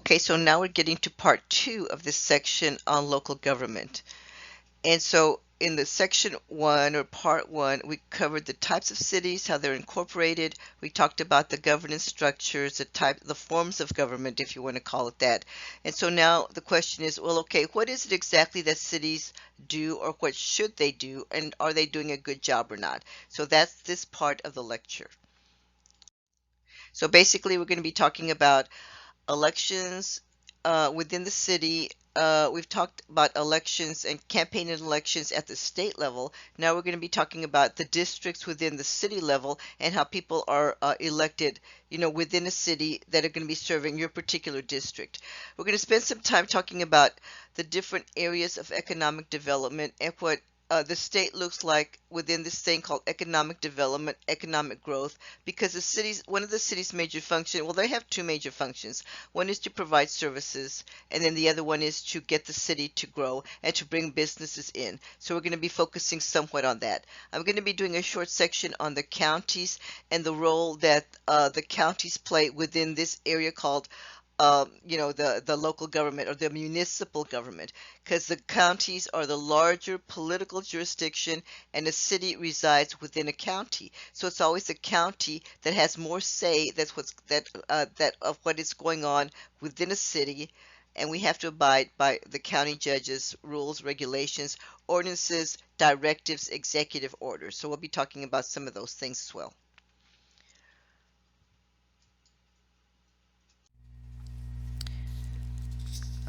Okay, so now we're getting to part two of this section on local government. And so in the section one or part one, we covered the types of cities, how they're incorporated. We talked about the governance structures, the forms of government, if you want to call it that. And so now the question is, well, okay, what is it exactly that cities do, or what should they do, and are they doing a good job or not? So that's this part of the lecture. So basically, we're going to be talking about elections within the city. We've talked about elections and campaign and elections at the state level. Now we're going to be talking about the districts within the city level and how people are elected, within a city that are going to be serving your particular district. We're going to spend some time talking about the different areas of economic development and what the state looks like within this thing called economic development, economic growth, because one of the city's major functions, well, they have two major functions. One is to provide services, and then the other one is to get the city to grow and to bring businesses in. So we're going to be focusing somewhat on that. I'm going to be doing a short section on the counties and the role that the counties play within this area called the local government or the municipal government, because the counties are the larger political jurisdiction and a city resides within a county. So it's always the county that has more say. That of what is going on within a city, and we have to abide by the county judges, rules, regulations, ordinances, directives, executive orders. So we'll be talking about some of those things as well.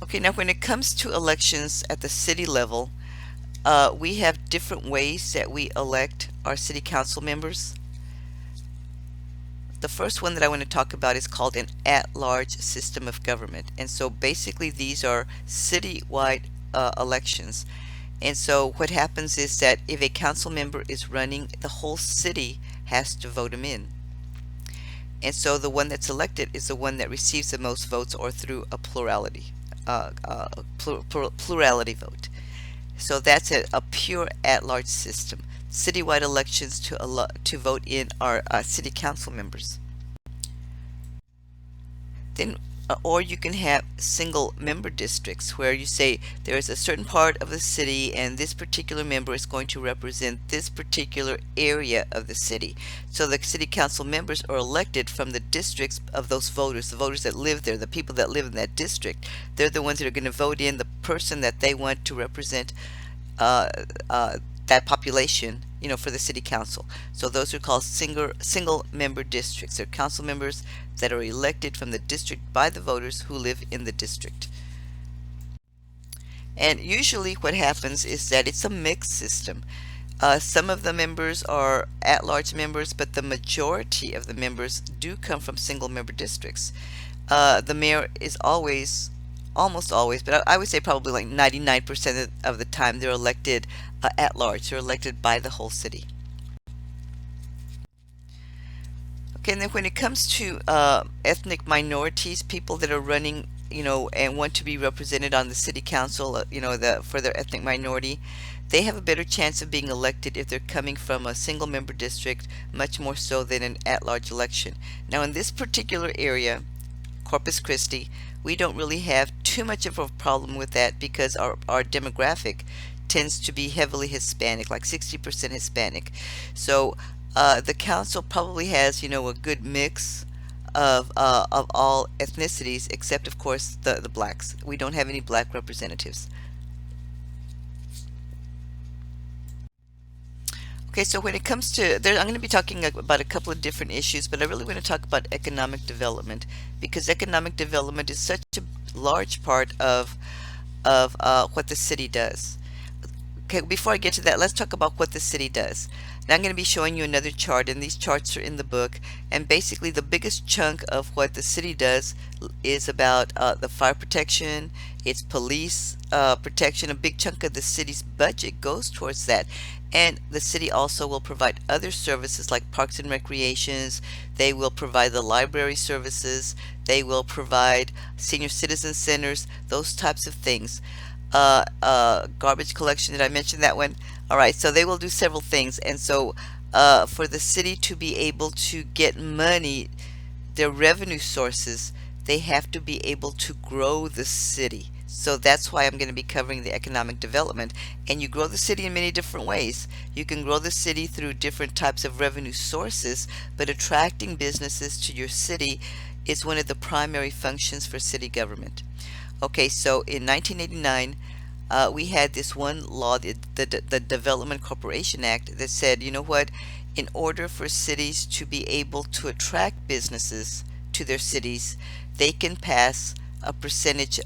Okay, now when it comes to elections at the city level, we have different ways that we elect our city council members. The first one that I want to talk about is called an at-large system of government. And so basically these are city-wide elections. And so what happens is that if a council member is running, the whole city has to vote him in. And so the one that's elected is the one that receives the most votes, or through a plurality vote. So that's a pure at-large system. Citywide elections to vote in our city council members. Then, or you can have single member districts where you say there is a certain part of the city and this particular member is going to represent this particular area of the city. So the city council members are elected from the districts of those voters, the voters that live there, the people that live in that district. They're the ones that are going to vote in the person that they want to represent uh, that population, for the city council. So those are called single member districts. They're council members that are elected from the district by the voters who live in the district. And usually what happens is that it's a mixed system. Some of the members are at-large members, but the majority of the members do come from single member districts. The mayor is almost always, but I would say probably like 99% of the time they're elected at large. They're elected by the whole city. Okay, and then when it comes to ethnic minorities, people that are running, and want to be represented on the city council, for their ethnic minority, they have a better chance of being elected if they're coming from a single member district, much more so than an at-large election. Now, in this particular area, Corpus Christi, we don't really have too much of a problem with that because our demographic tends to be heavily Hispanic, like 60% Hispanic. So the council probably has, a good mix of all ethnicities, except of course the blacks. We don't have any black representatives. Okay, so when it comes to there, I'm going to be talking about a couple of different issues, but I really want to talk about economic development because economic development is such a large part of what the city does. Okay, before I get to that, let's talk about what the city does. Now I'm going to be showing you another chart, and these charts are in the book. And basically, the biggest chunk of what the city does is about the fire protection, its police protection. A big chunk of the city's budget goes towards that. And the city also will provide other services like parks and recreations. They will provide the library services. They will provide senior citizen centers, those types of things. Garbage collection, did I mention that one? All right, so they will do several things. And so for the city to be able to get money, their revenue sources, they have to be able to grow the city. So that's why I'm going to be covering the economic development. And you grow the city in many different ways. You can grow the city through different types of revenue sources, but attracting businesses to your city is one of the primary functions for city government. Okay, so in 1989, we had this one law, the Development Corporation Act, that said, you know what, in order for cities to be able to attract businesses to their cities, they can pass a percentage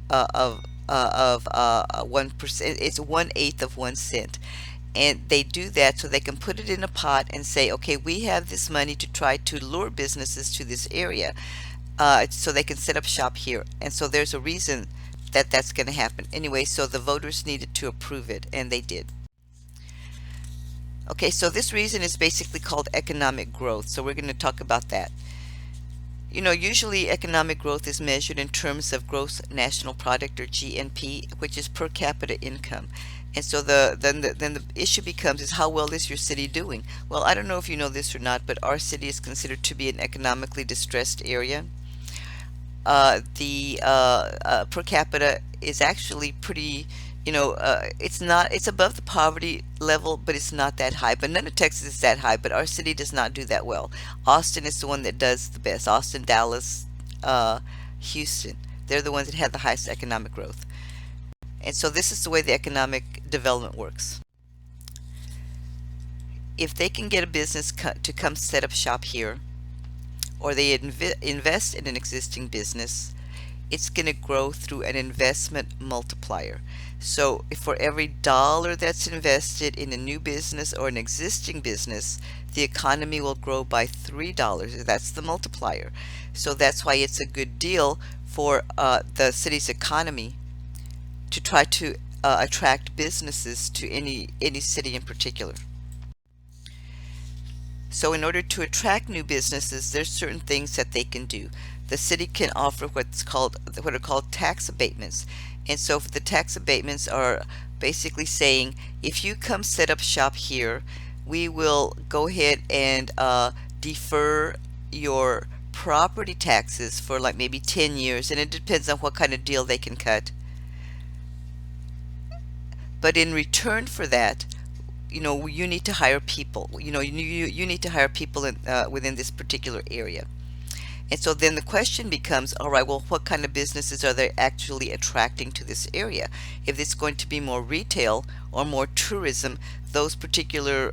of 1%. It's 1/8 of 1 cent, and they do that so they can put it in a pot and say, okay, we have this money to try to lure businesses to this area, so they can set up shop here. And so there's a reason that that's going to happen. Anyway, so the voters needed to approve it, and they did. Okay, so this reason is basically called economic growth. So we're going to talk about that. You know, usually economic growth is measured in terms of gross national product, or GNP, which is per capita income. And so then the issue becomes is how well is your city doing? Well, I don't know if you know this or not, but our city is considered to be an economically distressed area. The per capita is actually pretty, it's above the poverty level, but it's not that high. But none of Texas is that high, but our city does not do that well. Austin is the one that does the best. Austin, Dallas, Houston, they're the ones that have the highest economic growth. And so this is the way the economic development works. If they can get a business to come set up shop here, or they invest in an existing business, it's going to grow through an investment multiplier. So if for every dollar that's invested in a new business or an existing business, the economy will grow by $3. That's the multiplier. So that's why it's a good deal for the city's economy to try to attract businesses to any city in particular. So in order to attract new businesses, there's certain things that they can do. The city can offer what are called tax abatements. And so the tax abatements are basically saying, if you come set up shop here, we will go ahead and defer your property taxes for like maybe 10 years, and it depends on what kind of deal they can cut. But in return for that, you need to hire people. You need to hire people within this particular area. And so then the question becomes, all right, well, what kind of businesses are they actually attracting to this area? If it's going to be more retail or more tourism, those particular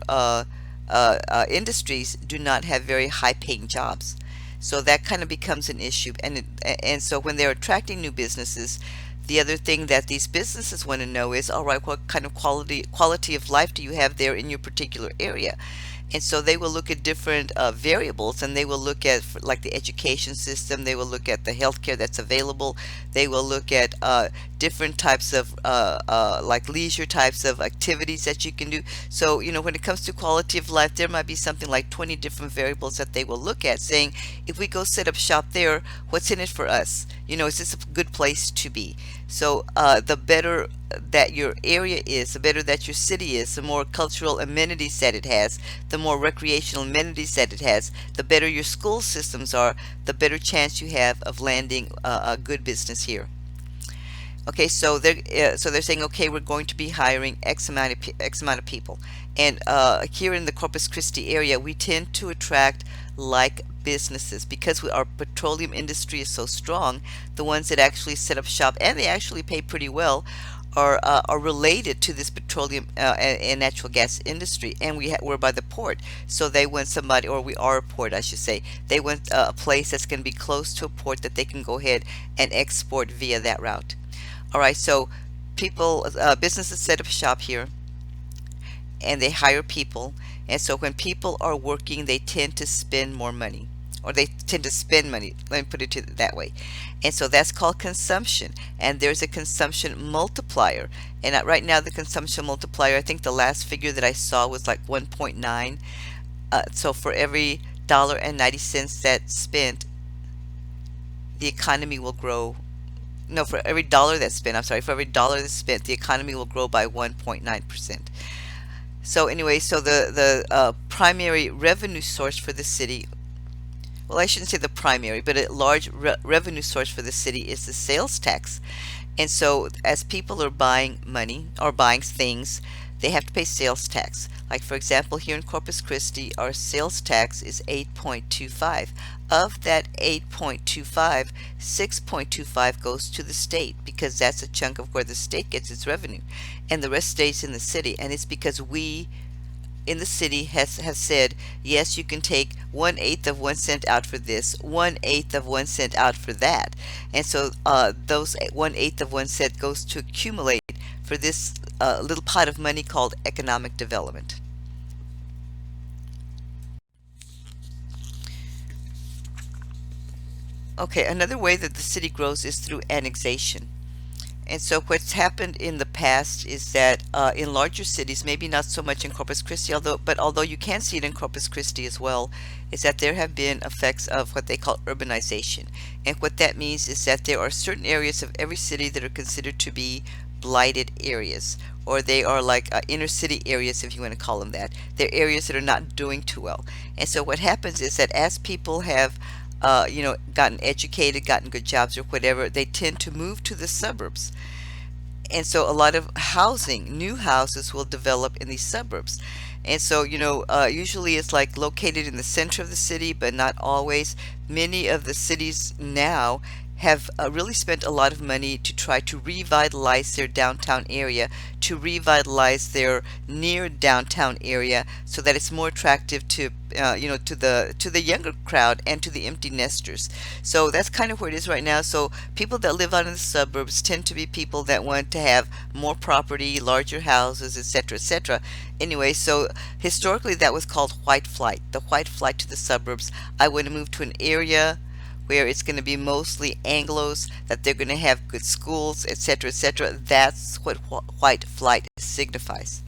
industries do not have very high-paying jobs. So that kind of becomes an issue. And so when they're attracting new businesses, the other thing that these businesses want to know is, all right, what kind of quality of life do you have there in your particular area? And so they will look at different variables, and they will look at like the education system. They will look at the healthcare that's available. They will look at different types of like leisure types of activities that you can do. So when it comes to quality of life, there might be something like 20 different variables that they will look at, saying, if we go set up shop there, what's in it for us? Is this a good place to be? So the better that your area is, the better that your city is, the more cultural amenities that it has, the more recreational amenities that it has, the better your school systems are, the better chance you have of landing a good business here. Okay, so they're saying, okay, we're going to be hiring X amount of people, and here in the Corpus Christi area, we tend to attract like businesses because our petroleum industry is so strong. The ones that actually set up shop, and they actually pay pretty well, are related to this petroleum and natural gas industry, and we're by the port, so they want somebody, or we are a port, I should say. They want a place that's going to be close to a port that they can go ahead and export via that route. All right, so businesses set up shop here, and they hire people, and so when people are working, they tend to spend more money, or they tend to spend money. Let me put it that way. And so that's called consumption, and there's a consumption multiplier. And right now the consumption multiplier, I think the last figure that I saw was like 1.9. So for every $1.90 that's spent, the economy will grow. No, for every dollar that's spent, I'm sorry, for every dollar that's spent, the economy will grow by 1.9%. So anyway, so the primary revenue source for the city, well, I shouldn't say the primary, but a large revenue source for the city is the sales tax. And so as people are buying money or buying things, they have to pay sales tax. Like for example, here in Corpus Christi, our sales tax is 8.25. Of that 8.25, 6.25 goes to the state because that's a chunk of where the state gets its revenue. And the rest stays in the city. And it's because we in the city have said, yes, you can take 1/8 of 1 cent out for this, 1/8 of 1 cent out for that. And so those 1/8 of 1 cent goes to accumulate for this little pot of money called economic development. Okay, another way that the city grows is through annexation. And so what's happened in the past is that in larger cities, maybe not so much in Corpus Christi, although you can see it in Corpus Christi as well, is that there have been effects of what they call urbanization. And what that means is that there are certain areas of every city that are considered to be blighted areas, or they are like inner city areas, if you want to call them that. They're areas that are not doing too well. And so what happens is that as people have gotten educated, gotten good jobs or whatever, they tend to move to the suburbs. And so a lot of housing, new houses will develop in these suburbs. And so, usually it's like located in the center of the city, but not always. Many of the cities now have really spent a lot of money to try to revitalize their downtown area, to revitalize their near downtown area, so that it's more attractive to to the younger crowd and to the empty nesters. So that's kind of where it is right now. So people that live out in the suburbs tend to be people that want to have more property, larger houses, etc., etc. Anyway, so historically that was called white flight. The white flight to the suburbs. I want to move to an area where it's going to be mostly Anglos, that they're going to have good schools, etc., etc. That's what white flight signifies.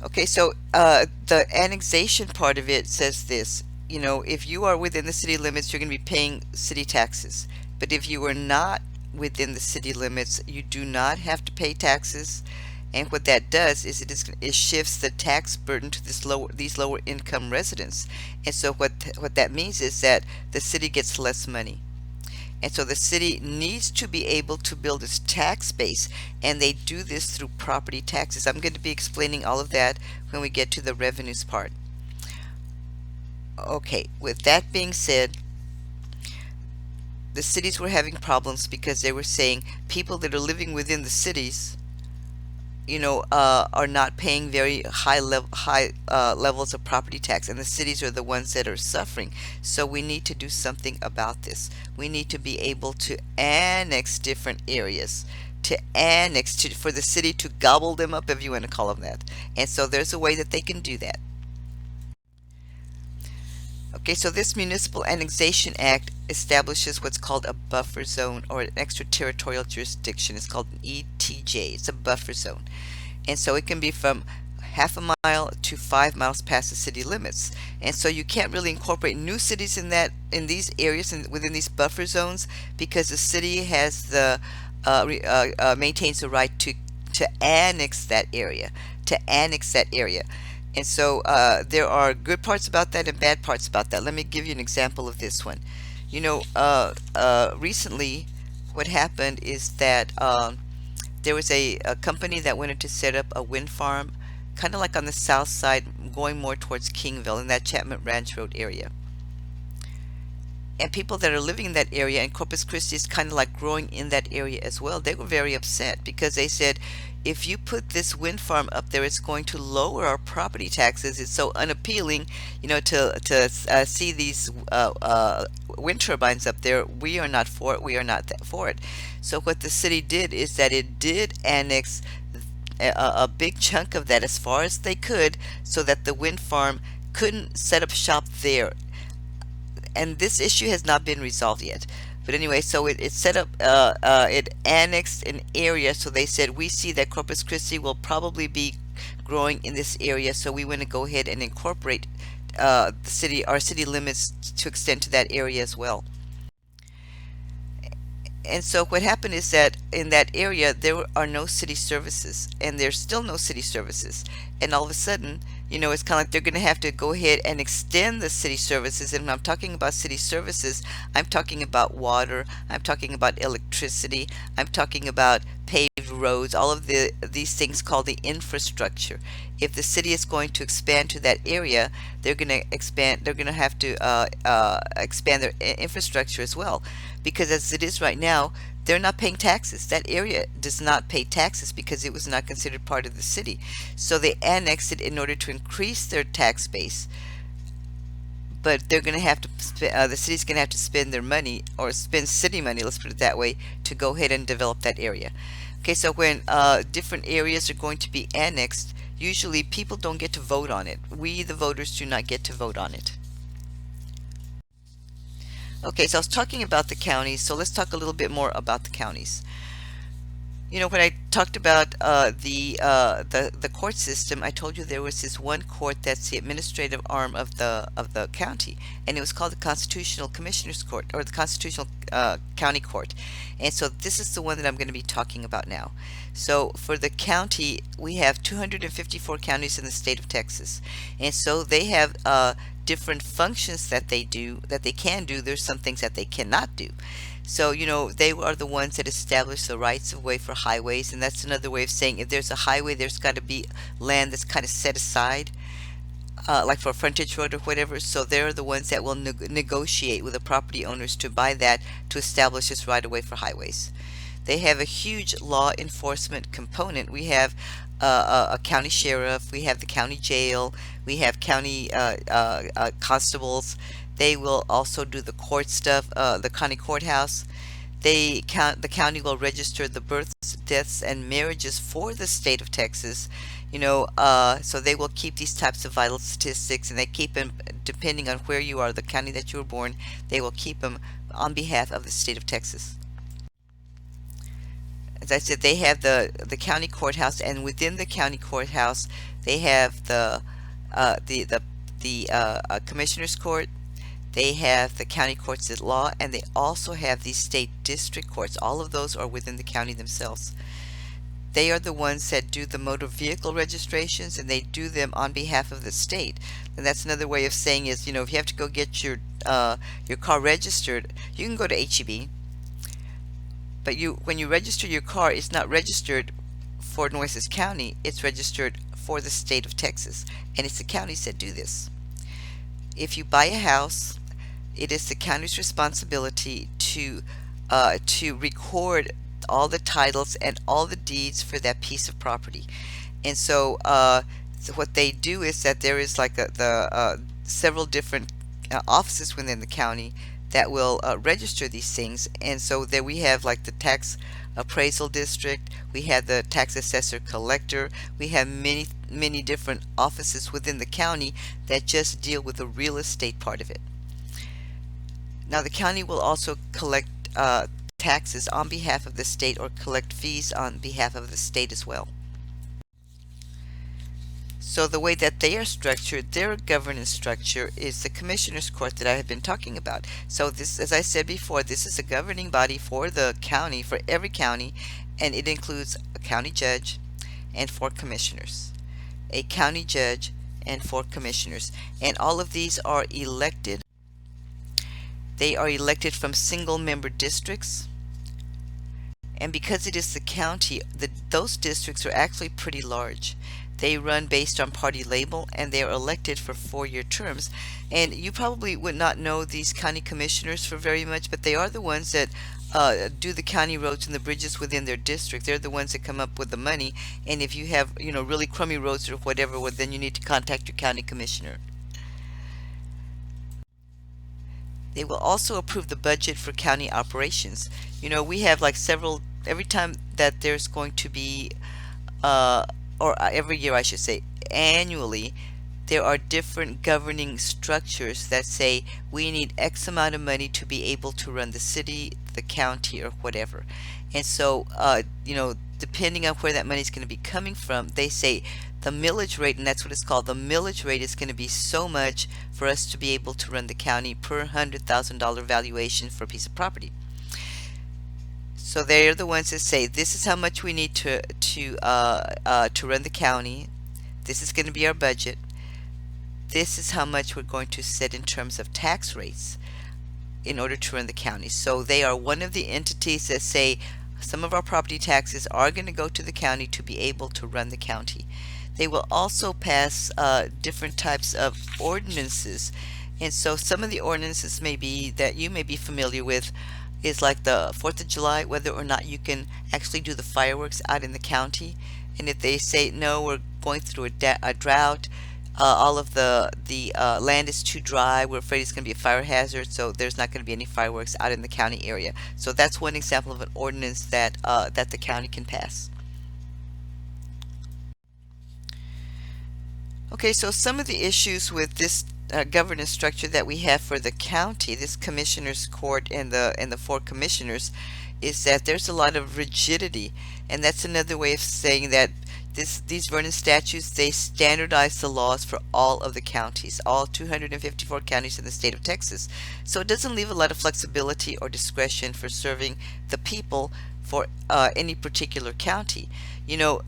Okay, so the annexation part of it says this. If you are within the city limits, you're going to be paying city taxes. But if you are not within the city limits, you do not have to pay taxes. And what that does is it shifts the tax burden to these lower income residents. And so what that means is that the city gets less money. And so the city needs to be able to build its tax base, and they do this through property taxes. I'm going to be explaining all of that when we get to the revenues part. Okay, with that being said, the cities were having problems because they were saying people that are living within the cities are not paying very high levels of property tax, and the cities are the ones that are suffering. So we need to do something about this. We need to be able to annex different areas, for the city to gobble them up, if you want to call them that. And so there's a way that they can do that. Okay, so this Municipal Annexation Act establishes what's called a buffer zone or an extraterritorial jurisdiction. It's called an ETJ. It's a buffer zone. And so it can be from half a mile to 5 miles past the city limits. And so you can't really incorporate new cities in these areas and within these buffer zones, because the city has maintains the right to annex that area, And so there are good parts about that and bad parts about that. Let me give you an example of this one. Recently, what happened is that there was a company that wanted to set up a wind farm, kind of like on the south side, going more towards Kingville in that Chapman Ranch Road area. And people that are living in that area, and Corpus Christi is kind of like growing in that area as well, they were very upset because they said, if you put this wind farm up there, it's going to lower our property taxes. It's so unappealing, to see these wind turbines up there. We are not for it. We are not for it. So what the city did is that it did annex a big chunk of that as far as they could, so that the wind farm couldn't set up shop there. And this issue has not been resolved yet. But anyway, so it set up, it annexed an area. So they said, we see that Corpus Christi will probably be growing in this area, so we want to go ahead and incorporate our city limits to extend to that area as well. And so what happened is that in that area there are no city services, and there's still no city services. And all of a sudden, it's kind of like they're going to have to go ahead and extend the city services. And when I'm talking about city services, I'm talking about water, I'm talking about electricity, I'm talking about paved roads, all of these things called the infrastructure. If the city is going to expand to that area, they're going to expand. They're going to have to expand their infrastructure as well, because as it is right now, they're not paying taxes. That area does not pay taxes because it was not considered part of the city. So they annexed it in order to increase their tax base. But they're going to have to, the city's going to have to spend their money, or spend city money, let's put it that way, to go ahead and develop that area. Okay, so when different areas are going to be annexed, usually people don't get to vote on it. We, the voters, do not get to vote on it. Okay, so I was talking about the counties, so let's talk a little bit more about the counties. When I talked about the court system, I told you there was this one court that's the administrative arm of the county, and it was called the Constitutional Commissioners Court, or the Constitutional County Court. And so this is the one that I'm going to be talking about now. So for the county, we have 254 counties in the state of Texas, and so they have different functions that they do, that they can do. There's some things that they cannot do. So, they are the ones that establish the rights of way for highways, and that's another way of saying if there's a highway, there's got to be land that's kind of set aside, like for a frontage road or whatever. So they're the ones that will negotiate with the property owners to buy that, to establish this right of way for highways. They have a huge law enforcement component. We have a county sheriff, we have the county jail, we have county constables. They will also do the court stuff, the county courthouse. The county will register the births, deaths, and marriages for the state of Texas. So they will keep these types of vital statistics, and they keep them depending on where you are, the county that you were born. They will keep them on behalf of the state of Texas. As I said, they have the county courthouse, and within the county courthouse, they have the commissioner's court. They have the county courts at law, and they also have these state district courts. All of those are within the county themselves. They are the ones that do the motor vehicle registrations, and they do them on behalf of the state. And that's another way of saying is, if you have to go get your car registered, you can go to HEB. But when you register your car, it's not registered for Nueces County. It's registered for the state of Texas, and it's the counties that do this. If you buy a house, it is the county's responsibility to record all the titles and all the deeds for that piece of property. And so what they do is that there is like several different offices within the county that will register these things. And so there we have like the tax appraisal district, we have the tax assessor collector, we have many different offices within the county that just deal with the real estate part of it. Now the county will also collect taxes on behalf of the state, or collect fees on behalf of the state as well. So the way that they are structured, their governance structure is the commissioner's court that I have been talking about. So this, as I said before, this is a governing body for the county, for every county, and it includes a county judge and 4 commissioners. A county judge and 4 commissioners. And all of these are elected. They are elected from single member districts. And because it is the county, those districts are actually pretty large. They run based on party label, and they are elected for 4-year terms. And you probably would not know these county commissioners for very much, but they are the ones that do the county roads and the bridges within their district. They're the ones that come up with the money. And if you have, really crummy roads or whatever, well, then you need to contact your county commissioner. They will also approve the budget for county operations. We have like every time that there's going to be or every year I should say, annually, there are different governing structures that say we need X amount of money to be able to run the city, the county, or whatever. And so, depending on where that money is going to be coming from, they say the millage rate, and that's what it's called, the millage rate is going to be so much for us to be able to run the county per $100,000 valuation for a piece of property. So they're the ones that say this is how much we need to run the county. This is going to be our budget. This is how much we're going to set in terms of tax rates in order to run the county. So they are one of the entities that say some of our property taxes are going to go to the county to be able to run the county. They will also pass different types of ordinances. And so some of the ordinances maybe that you may be familiar with is like the 4th of July, whether or not you can actually do the fireworks out in the county. And if they say, no, we're going through a drought, all of the land is too dry, we're afraid it's going to be a fire hazard, so there's not going to be any fireworks out in the county area. So that's one example of an ordinance that the county can pass. Okay, so some of the issues with this governance structure that we have for the county, this commissioners court and the four commissioners, is that there's a lot of rigidity, and that's another way of saying that these Vernon statutes, they standardize the laws for all of the counties, all 254 counties in the state of Texas. So it doesn't leave a lot of flexibility or discretion for serving the people for any particular county. You know,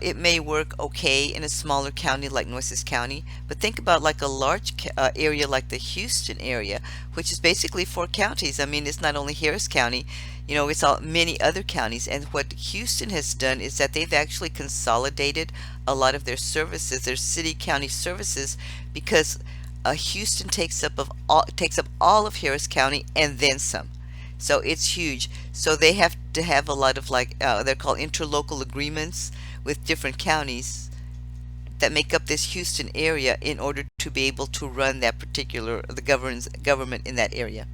it may work okay in a smaller county like Nueces County, but think about like a large area like the Houston area, which is basically four counties. I mean, it's not only Harris County, you know, it's all many other counties. And what Houston has done is that they've actually consolidated a lot of their services, their city county services, because Houston takes up all of Harris County and then some. So it's huge. So they have to have a lot of like they're called interlocal agreements with different counties that make up this Houston area in order to be able to run that particular the government in that area.